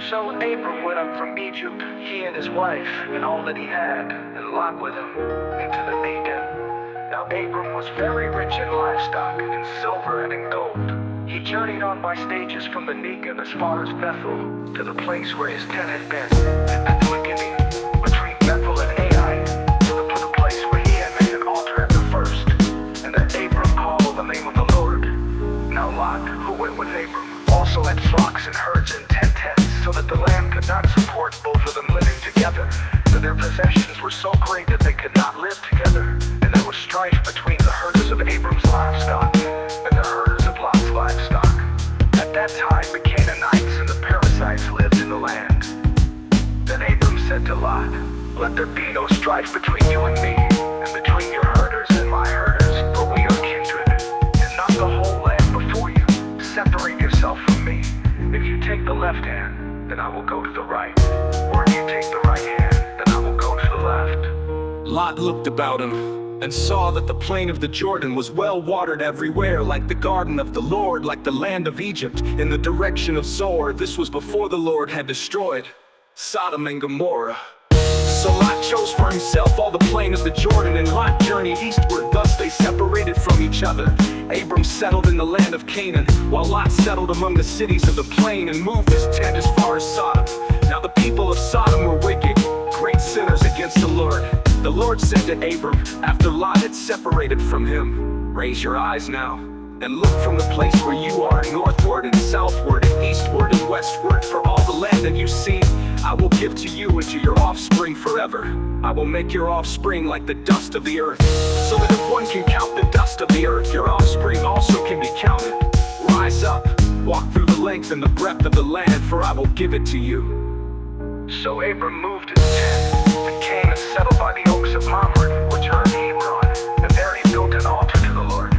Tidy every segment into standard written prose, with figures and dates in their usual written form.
So Abram went up from Egypt, he and his wife, and all that he had, and Lot with him, into the Negev. Now Abram was very rich in livestock, in silver and in gold. He journeyed on by stages from the Negev as far as Bethel, to the place where his tent had been, at the beginning, between Bethel and Ai, to the place where he had made an altar at the first, and that Abram called on the name of the Lord. Now Lot, who went with Abram, also had flocks and herds and 10 tents, so that the land could not support both of them living together, for their possessions were so great that they could not live together, and there was strife between the herders of Abram's livestock and the herders of Lot's livestock. At that time the Canaanites and the Perizzites lived in the land. Then Abram said to Lot, "Let there be no strife between you and me, and between your herders and my herders, for we are kindred, and not the whole land before you. Separate yourself from me. If you take the left hand, then I will go to the right, or if you take the right hand, then I will go to the left." Lot looked about him, and saw that the plain of the Jordan was well watered everywhere, like the garden of the Lord, like the land of Egypt, in the direction of Zoar. This was before the Lord had destroyed Sodom and Gomorrah. So Lot chose for himself all the plain of the Jordan, and Lot journeyed eastward. Thus they separated from each other. Abram settled in the land of Canaan, while Lot settled among the cities of the plain, and moved his tent as far as Sodom. Now the people of Sodom were wicked, great sinners against the Lord. The Lord said to Abram, after Lot had separated from him, "Raise your eyes now, and look from the place where you are, northward and southward and eastward and westward, for all the land that you see I will give to you and to your offspring forever. I will make your offspring like the dust of the earth, so that if one can count the dust of the earth, your offspring also can be counted. Rise up, walk through the length and the breadth of the land, for I will give it to you." So Abram moved his tent, and came and settled by the oaks of Mamre, which are in Hebron, and there he built an altar to the Lord.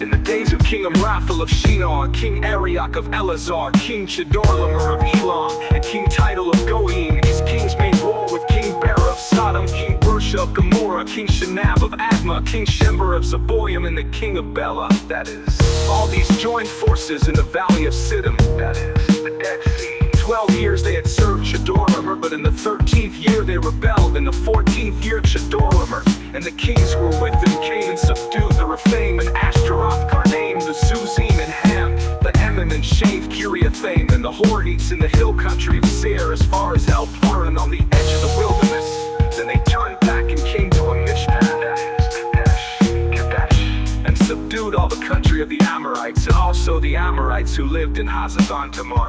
In the days of King Amraphel of Shinar, King Arioch of Elazar, King Chedorlaomer of Elam, and King Tidal of Goyim, these kings made war with King Bera of Sodom, King Bersha of Gomorrah, King Shinab of Admah, King Shember of Zeboim, and the king of Bela. That is, all these joined forces in the valley of Siddim, That is, the Dead Sea. 12 years they had served Chedorlaomer, but in the 13th year they rebelled. In the 14th year Chedorlaomer and the kings who were with him came and subdued the Rephaim and Ashtaroth, Karnaim, the Zuzim and Ham, the Emim and Shave, Kiriathaim, and the Horites in the hill country of Seir, as far as El Paran on the edge of the wilderness. Then they turned back and came to a Mishpan, that is, Kadesh, and subdued all the country of the Amorites, and also the Amorites who lived in Hazazon Tamar.